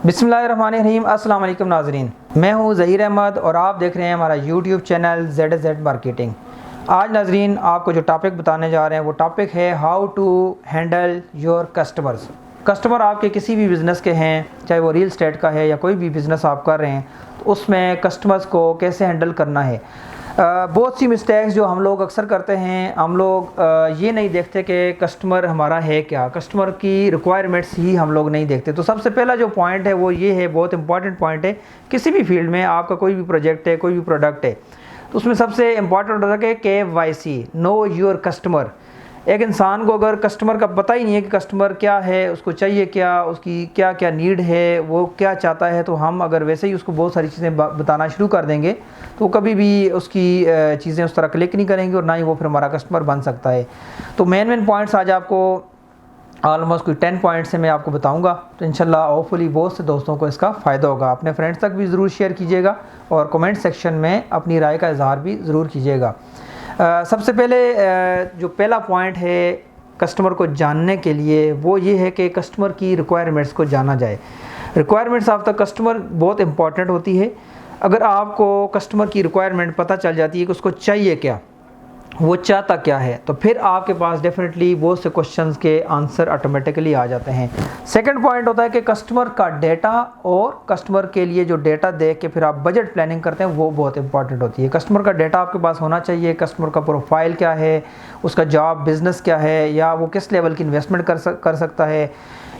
बिस्मिल्लाहिर्रहमानिर्रहीम। अस्सलाम वालेकुम नाज़रीन, मैं हूं ज़हीर अहमद और आप देख रहे हैं हमारा यूट्यूब चैनल ZZ मार्केटिंग। आज नाज़रीन आपको जो टॉपिक बताने जा रहे हैं वो टॉपिक है how to handle your customers. Customer आपके किसी भी बिज़नेस के हैं, चाहे वो रियल एस्टेट का है या कोई भी बिज़नेस आप कर रहे हैं, तो उसमें कस्टमर्स को कैसे हैंडल करना है। बहुत सी मिस्टेक्स जो हम लोग अक्सर करते हैं, हम लोग ये नहीं देखते कि कस्टमर हमारा है क्या, कस्टमर की रिक्वायरमेंट्स ही हम लोग नहीं देखते। तो सबसे पहला जो पॉइंट है वो ये है, बहुत इंपॉर्टेंट पॉइंट है। किसी भी फील्ड में आपका कोई भी प्रोजेक्ट है, कोई भी प्रोडक्ट है, तो उसमें सबसे इंपॉर्टेंट होता है कि KYC, नो योर कस्टमर। एक इंसान को अगर कस्टमर का पता ही नहीं है कि कस्टमर क्या है, उसको चाहिए क्या, उसकी क्या क्या नीड है, वो क्या चाहता है, तो हम अगर वैसे ही उसको बहुत सारी चीज़ें बताना शुरू कर देंगे तो कभी भी उसकी चीज़ें उस तरह क्लिक नहीं करेंगी और ना ही वो फिर हमारा कस्टमर बन सकता है। तो मेन पॉइंट्स आज आपको ऑलमोस्ट कोई 10 पॉइंट से मैं आपको बताऊंगा, तो इंशाल्लाह होपफुली बहुत से दोस्तों को इसका फ़ायदा होगा। अपने फ्रेंड्स तक भी ज़रूर शेयर कीजिएगा और कमेंट सेक्शन में अपनी राय का इजहार भी ज़रूर कीजिएगा। सबसे पहले जो पहला पॉइंट है कस्टमर को जानने के लिए वो ये है कि कस्टमर की रिक्वायरमेंट्स को जाना जाए। रिक्वायरमेंट्स ऑफ द कस्टमर बहुत इंपॉर्टेंट होती है। अगर आपको कस्टमर की रिक्वायरमेंट पता चल जाती है कि उसको चाहिए क्या, वो चाहता क्या है, तो फिर आपके पास डेफिनेटली बहुत से क्वेश्चंस के आंसर ऑटोमेटिकली आ जाते हैं। सेकंड पॉइंट होता है कि कस्टमर का डेटा और कस्टमर के लिए जो डेटा देख के फिर आप बजट प्लानिंग करते हैं, वो बहुत इंपॉर्टेंट होती है। कस्टमर का डेटा आपके पास होना चाहिए, कस्टमर का प्रोफाइल क्या है, उसका जॉब बिज़नेस क्या है, या वो किस लेवल की इन्वेस्टमेंट कर सकता है,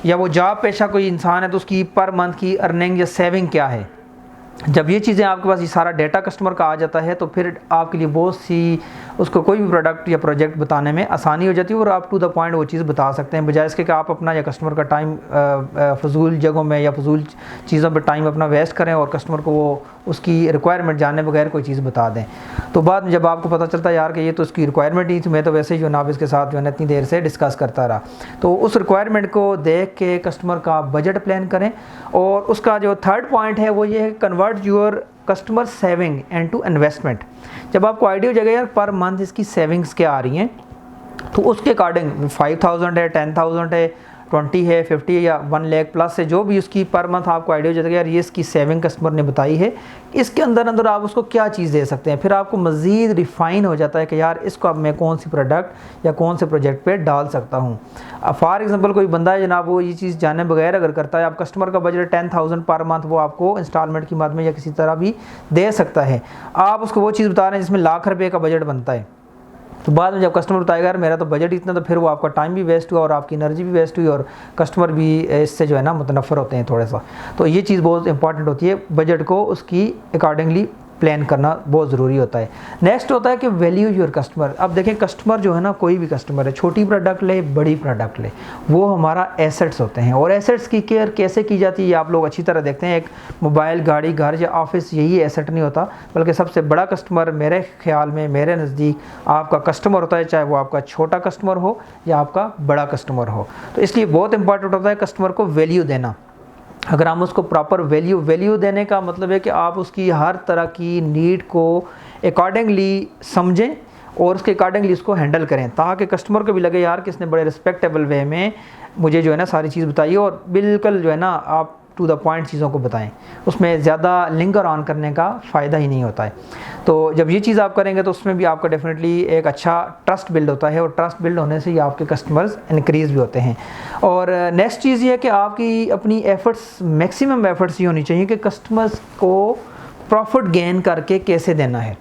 या वो जॉब पेशा कोई इंसान है तो उसकी पर मंथ की अर्निंग या सेविंग क्या है। जब ये चीज़ें आपके पास, ये सारा डेटा कस्टमर का आ जाता है, तो फिर आपके लिए बहुत सी उसको कोई भी प्रोडक्ट या प्रोजेक्ट बताने में आसानी हो जाती है और आप टू द पॉइंट वो चीज़ बता सकते हैं, बजाय इसके कि आप अपना या कस्टमर का टाइम फजूल जगहों में या फजूल चीज़ों पर टाइम अपना वेस्ट करें और कस्टमर को वो उसकी रिक्वायरमेंट जानने बगैर कोई चीज़ बता दें। तो बाद में जब आपको पता चलता है यार कि ये तो उसकी रिक्वायरमेंट ही थी, मैं तो वैसे ही जो ना इसके साथ जो है इतनी देर से डिस्कस करता रहा, तो उस रिक्वायरमेंट को देख के कस्टमर का बजट प्लान करें। और उसका जो थर्ड पॉइंट है वो ये है, convert your customer saving into investment. जब आपको आइडिया हो जाएगा यार पर मंथ इसकी सेविंग्स क्या आ रही हैं, तो उसके अकॉर्डिंग 5000 है, 10,000 है, 20 है, 50 है या 1 लाख प्लस है, जो भी उसकी पर मंथ आपको आइडिया हो जाएगा यार ये इसकी सेविंग कस्टमर ने बताई है, इसके अंदर आप उसको क्या चीज़ दे सकते हैं। फिर आपको मज़ीद रिफ़ाइन हो जाता है कि यार इसको अब मैं कौन सी प्रोडक्ट या कौन से प्रोजेक्ट पे डाल सकता हूँ। फॉर एग्जांपल कोई बंदा है जनाब, वो ये चीज़ जाने बगैर अगर करता है, आप कस्टमर का बजट 10,000 पर मंथ वो आपको इंस्टॉलमेंट की मद में या किसी तरह भी दे सकता है। आप उसको वो चीज़ बता रहे हैं जिसमें लाख रुपये का बजट बनता है, तो बाद में जब कस्टमर बताएगा यार मेरा तो बजट इतना, तो फिर वो आपका टाइम भी वेस्ट हुआ और आपकी एनर्जी भी वेस्ट हुई और कस्टमर भी इससे जो है ना मुतनफ़र होते हैं थोड़ा सा। तो ये चीज़ बहुत इंपॉर्टेंट होती है, बजट को उसकी अकॉर्डिंगली प्लान करना बहुत ज़रूरी होता है। नेक्स्ट होता है कि वैल्यू योर कस्टमर। अब देखें कस्टमर जो है ना, कोई भी कस्टमर है, छोटी प्रोडक्ट ले बड़ी प्रोडक्ट ले, वो हमारा एसेट्स होते हैं। और एसेट्स की केयर कैसे की जाती है ये आप लोग अच्छी तरह देखते हैं। एक मोबाइल, गाड़ी, घर या ऑफिस यही एसेट नहीं होता, बल्कि सबसे बड़ा कस्टमर मेरे ख्याल में, मेरे नज़दीक आपका कस्टमर होता है, चाहे वो आपका छोटा कस्टमर हो या आपका बड़ा कस्टमर हो। तो इसलिए बहुत इंपॉर्टेंट होता है कस्टमर को वैल्यू देना। अगर हम उसको प्रॉपर वैल्यू देने का मतलब है कि आप उसकी हर तरह की नीड को अकॉर्डिंगली समझें और उसके अकॉर्डिंगली उसको हैंडल करें, ताकि कस्टमर को भी लगे यार कि इसने बड़े रिस्पेक्टेबल वे में मुझे जो है ना सारी चीज़ बताई और बिल्कुल जो है ना आप टू द पॉइंट चीज़ों को बताएं, उसमें ज़्यादा लिंगर ऑन करने का फ़ायदा ही नहीं होता है। तो जब ये चीज़ आप करेंगे तो उसमें भी आपका डेफिनेटली एक अच्छा ट्रस्ट बिल्ड होता है और ट्रस्ट बिल्ड होने से ही आपके कस्टमर्स इंक्रीज़ भी होते हैं। और नेक्स्ट चीज़ ये है कि आपकी अपनी एफ़र्ट्स, मैक्सिमम एफ़र्ट्स ये होनी चाहिए कि कस्टमर्स को प्रॉफिट गेन करके कैसे देना है।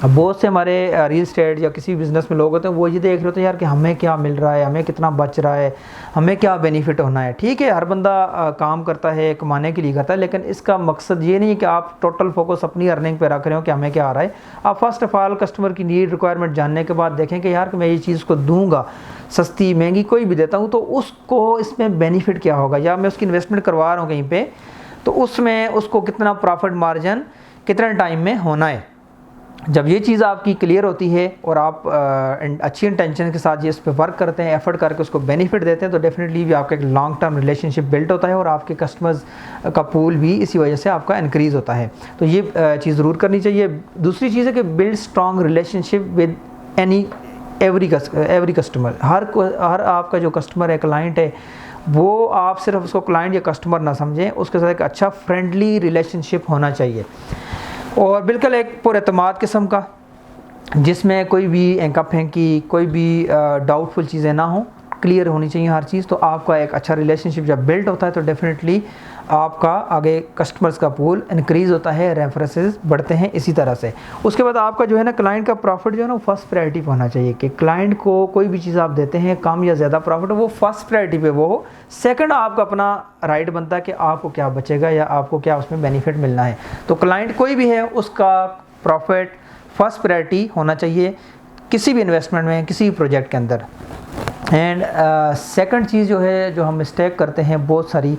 अब बहुत से हमारे रियल एस्टेट या किसी बिज़नेस में लोग होते हैं, वो ये देख रहे होते हैं यार कि हमें क्या मिल रहा है, हमें कितना बच रहा है, हमें क्या बेनिफिट होना है। ठीक है, हर बंदा काम करता है, कमाने के लिए करता है, लेकिन इसका मकसद ये नहीं है कि आप टोटल फोकस अपनी अर्निंग पे रख रहे हो कि हमें क्या आ रहा है। आप फर्स्ट ऑफ ऑल कस्टमर की नीड, रिक्वायरमेंट जानने के बाद देखें कि यार कि मैं ये चीज़ को दूंगा, सस्ती महंगी कोई भी देता हूँ, तो उसको इसमें बेनिफिट क्या होगा, या मैं उसकी इन्वेस्टमेंट करवा रहा हूँ कहीं पर, तो उसमें उसको कितना प्रॉफिट मार्जिन कितना टाइम में होना है। जब ये चीज़ आपकी क्लियर होती है और आप अच्छी इंटेंशन के साथ ये इस पर वर्क करते हैं, एफर्ट करके उसको बेनिफिट देते हैं, तो डेफिनेटली भी आपका एक लॉन्ग टर्म रिलेशनशिप बिल्ड होता है और आपके कस्टमर्स का पूल भी इसी वजह से आपका इंक्रीज़ होता है। तो ये चीज़ ज़रूर करनी चाहिए। दूसरी चीज़ है कि build strong relationship with every customer. हर आपका जो कस्टमर है, क्लाइंट है, वो आप सिर्फ उसको क्लाइंट या कस्टमर ना समझें, उसके साथ एक अच्छा फ्रेंडली रिलेशनशिप होना चाहिए और बिल्कुल एक पुरएतमाद किस्म का, जिसमें कोई भी एंका फेंकी, कोई भी डाउटफुल चीज़ें ना हो, क्लियर होनी चाहिए हर चीज़। तो आपका एक अच्छा रिलेशनशिप जब बिल्ड होता है तो डेफिनेटली आपका आगे कस्टमर्स का पूल इंक्रीज़ होता है, रेफरेंसेस बढ़ते हैं इसी तरह से। उसके बाद आपका जो है ना क्लाइंट का प्रॉफिट जो है ना वो फर्स्ट प्रायोरिटी पे होना चाहिए कि क्लाइंट को कोई भी चीज़ आप देते हैं कम या ज़्यादा प्रॉफिट वो फर्स्ट प्रायोरिटी पे वो हो। सेकंड आपका अपना राइट बनता है कि आपको क्या बचेगा या आपको क्या उसमें बेनिफिट मिलना है। तो क्लाइंट कोई भी है उसका प्रॉफिट फर्स्ट प्रायोरिटी होना चाहिए किसी भी इन्वेस्टमेंट में, किसी भी प्रोजेक्ट के अंदर। एंड सेकंड चीज़ जो है, जो हम मिस्टेक करते हैं बहुत सारी,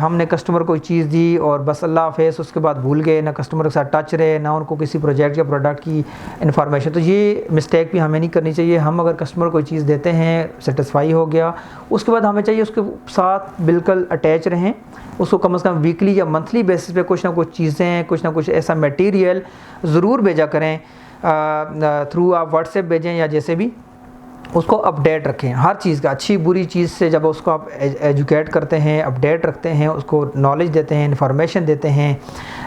हमने कस्टमर को चीज़ दी और बस अल्लाह हाफ़िज़, उसके बाद भूल गए, ना कस्टमर के साथ टच रहे, ना उनको किसी प्रोजेक्ट या प्रोडक्ट की इन्फॉर्मेशन। तो ये मिस्टेक भी हमें नहीं करनी चाहिए। हम अगर कस्टमर को चीज़ देते हैं, सेटिस्फाई हो गया, उसके बाद हमें चाहिए उसके साथ बिल्कुल अटैच रहें, उसको कम से कम वीकली या मंथली बेसिस पे कुछ ना कुछ चीज़ें, कुछ ना कुछ ऐसा मटेरियल ज़रूर भेजा करें, थ्रू आप व्हाट्सएप भेजें या जैसे भी, उसको अपडेट रखें हर चीज़ का, अच्छी बुरी चीज़ से जब उसको आप एजुकेट करते हैं, अपडेट रखते हैं, उसको नॉलेज देते हैं, इन्फॉर्मेशन देते हैं,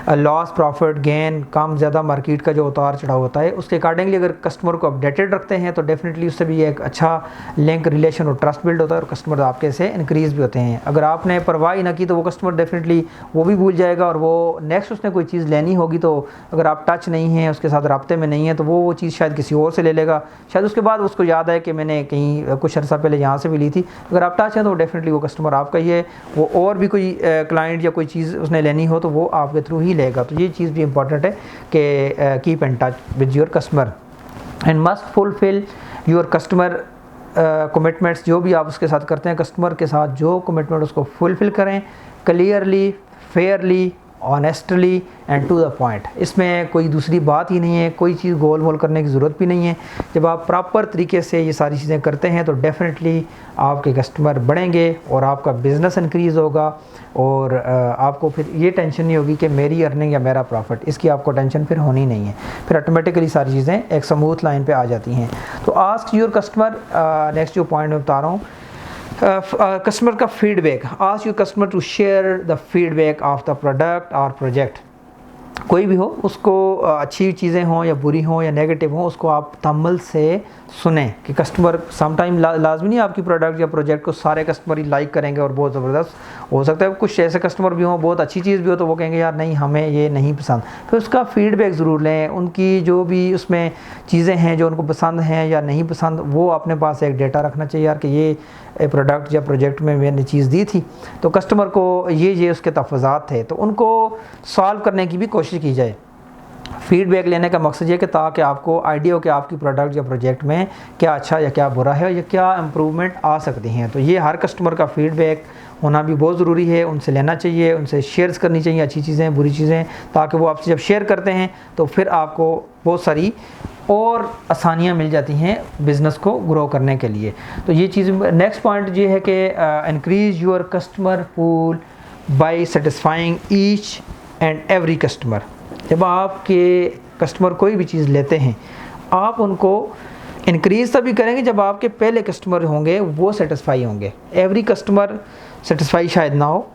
लॉस प्रॉफिट गेन कम ज़्यादा मार्केट का जो उतार चढ़ाव होता है उसके अकॉर्डिंगली अगर कस्टमर को अपडेटेड रखते हैं तो डेफिनेटली उससे भी एक अच्छा लिंक, रिलेशन और ट्रस्ट बिल्ड होता है और कस्टमर आपके से इंक्रीज़ भी होते हैं। अगर आपने परवाह ही ना की तो वो कस्टमर डेफिनेटली वो भी भूल जाएगा और वो नेक्स्ट उसने कोई चीज़ लेनी होगी तो अगर आप टच नहीं हैं, उसके साथ राब्ते में नहीं है, तो वो चीज़ शायद किसी और से ले लेगा, शायद उसके बाद उसको याद है कि मैंने कहीं कुछ अर्सा पहले यहाँ से भी ली थी। अगर आप टच हैं तो डेफिनेटली वो कस्टमर आपका ही है, वो और भी कोई क्लाइंट या कोई चीज़ उसने लेनी हो तो वो आपके थ्रू ही लेगा। तो ये चीज़ भी इंपॉर्टेंट है कि keep in touch with your customer and must fulfil your customer commitments. जो भी आप उसके साथ करते हैं, कस्टमर के साथ जो कमिटमेंट उसको फुलफ़िल करें clearly, fairly, honestly and to the point. इसमें कोई दूसरी बात ही नहीं है, कोई चीज़ गोल मोल करने की ज़रूरत भी नहीं है। जब आप प्रॉपर तरीके से ये सारी चीज़ें करते हैं तो डेफिनेटली आपके कस्टमर बढ़ेंगे और आपका बिज़नेस इंक्रीज़ होगा और आपको फिर ये टेंशन नहीं होगी कि मेरी अर्निंग या मेरा प्रॉफिट, इसकी आपको टेंशन फिर होनी नहीं है। फिर ऑटोमेटिकली सारी चीज़ें एक स्मूथ लाइन पे आ जाती हैं। तो आस्क योर कस्टमर, नेक्स्ट जो पॉइंट मैं बता रहा हूँ, कस्टमर का feedback. Ask your customer to share the feedback of the product और प्रोजेक्ट। कोई भी हो उसको अच्छी चीज़ें हों या बुरी हों या नेगेटिव हों, उसको आप तअम्मुल से सुने कि कस्टमर समटाइम लाजमी नहीं आपकी प्रोडक्ट या प्रोजेक्ट को सारे कस्टमर ही लाइक करेंगे और बहुत ज़बरदस्त हो सकता है कुछ ऐसे कस्टमर भी हों बहुत अच्छी चीज़ भी हो तो वो कहेंगे यार नहीं हमें ये नहीं पसंद। फिर उसका फ़ीडबैक ज़रूर लें, उनकी जो भी उसमें चीज़ें हैं जो उनको पसंद हैं या नहीं पसंद, वो अपने पास एक डेटा रखना चाहिए यार कि ये प्रोडक्ट या प्रोजेक्ट में मैंने चीज़ दी थी तो कस्टमर को ये उसके तफज़ात थे, तो उनको सॉल्व करने की भी कोशिश की जाए। फीडबैक लेने का मकसद ये कि ताकि आपको आइडिया हो कि आपकी प्रोडक्ट या प्रोजेक्ट में क्या अच्छा या क्या बुरा है या क्या इम्प्रूवमेंट आ सकती हैं। तो ये हर कस्टमर का फीडबैक होना भी बहुत ज़रूरी है, उनसे लेना चाहिए, उनसे शेयर्स करनी चाहिए अच्छी चीज़ें बुरी चीज़ें, ताकि वो आपसे जब शेयर करते हैं तो फिर आपको बहुत सारी और आसानियाँ मिल जाती हैं बिज़नेस को ग्रो करने के लिए। तो ये चीज़ नेक्स्ट पॉइंट ये है कि increase your customer pool by satisfying each and every customer. जब आपके कस्टमर कोई भी चीज़ लेते हैं आप उनको इंक्रीज़ तभी करेंगे जब आपके पहले कस्टमर होंगे वो सेटिस्फाई होंगे। एवरी कस्टमर सेटिस्फाई शायद ना हो,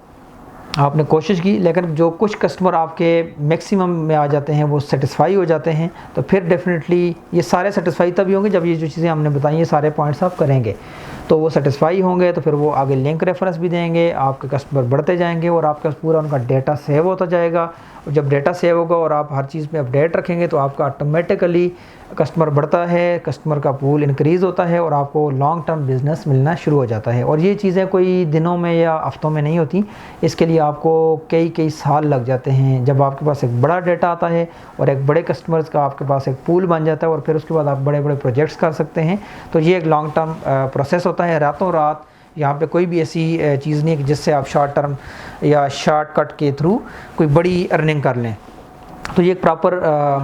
आपने कोशिश की, लेकिन जो कुछ कस्टमर आपके मैक्सिमम में आ जाते हैं वो सेटिस्फाई हो जाते हैं, तो फिर डेफिनेटली ये सारे सेटिस्फाई तभी होंगे जब ये जो चीज़ें हमने बताई ये सारे पॉइंट्स आप करेंगे तो वो सेटिस्फाई होंगे, तो फिर वो आगे लिंक रेफरेंस भी देंगे, आपके कस्टमर बढ़ते जाएंगे और आपका पूरा उनका डेटा सेव होता जाएगा। और जब डेटा सेव होगा और आप हर चीज़ में अपडेट रखेंगे तो आपका ऑटोमेटिकली कस्टमर बढ़ता है, कस्टमर का पूल इंक्रीज़ होता है और आपको लॉन्ग टर्म बिज़नेस मिलना शुरू हो जाता है। और ये चीज़ें कोई दिनों में या हफ्तों में नहीं होती, इसके लिए आपको कई साल लग जाते हैं। जब आपके पास एक बड़ा डेटा आता है और एक बड़े कस्टमर्स का आपके पास एक पूल बन जाता है और फिर उसके बाद आप बड़े बड़े प्रोजेक्ट्स कर सकते हैं, तो ये एक लॉन्ग टर्म प्रोसेस होता है। रातों रात यहाँ पे कोई भी ऐसी चीज़ नहीं है कि जिससे आप शॉर्ट टर्म या शॉर्टकट के थ्रू कोई बड़ी अर्निंग कर लें। तो ये एक प्रॉपर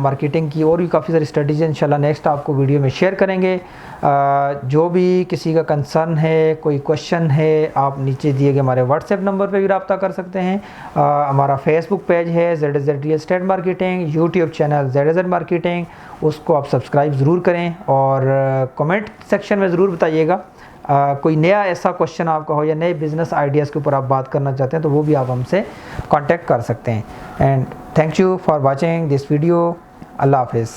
मार्केटिंग की और भी काफ़ी सारी स्ट्रेटजी इंशाल्लाह नेक्स्ट आपको वीडियो में शेयर करेंगे। जो भी किसी का कंसर्न है, कोई क्वेश्चन है, आप नीचे दिए गए हमारे व्हाट्सएप नंबर पे भी रब्ता कर सकते हैं। हमारा फेसबुक पेज है ZZ real estate marketing, YouTube channel ZZ marketing, उसको आप सब्सक्राइब ज़रूर करें और कमेंट सेक्शन में ज़रूर बताइएगा कोई नया ऐसा क्वेश्चन आपका हो या नए बिज़नेस आइडियाज़ के ऊपर आप बात करना चाहते हैं तो वो भी आप हमसे कांटेक्ट कर सकते हैं। And thank you for watching this video. अल्लाह हाफिज़।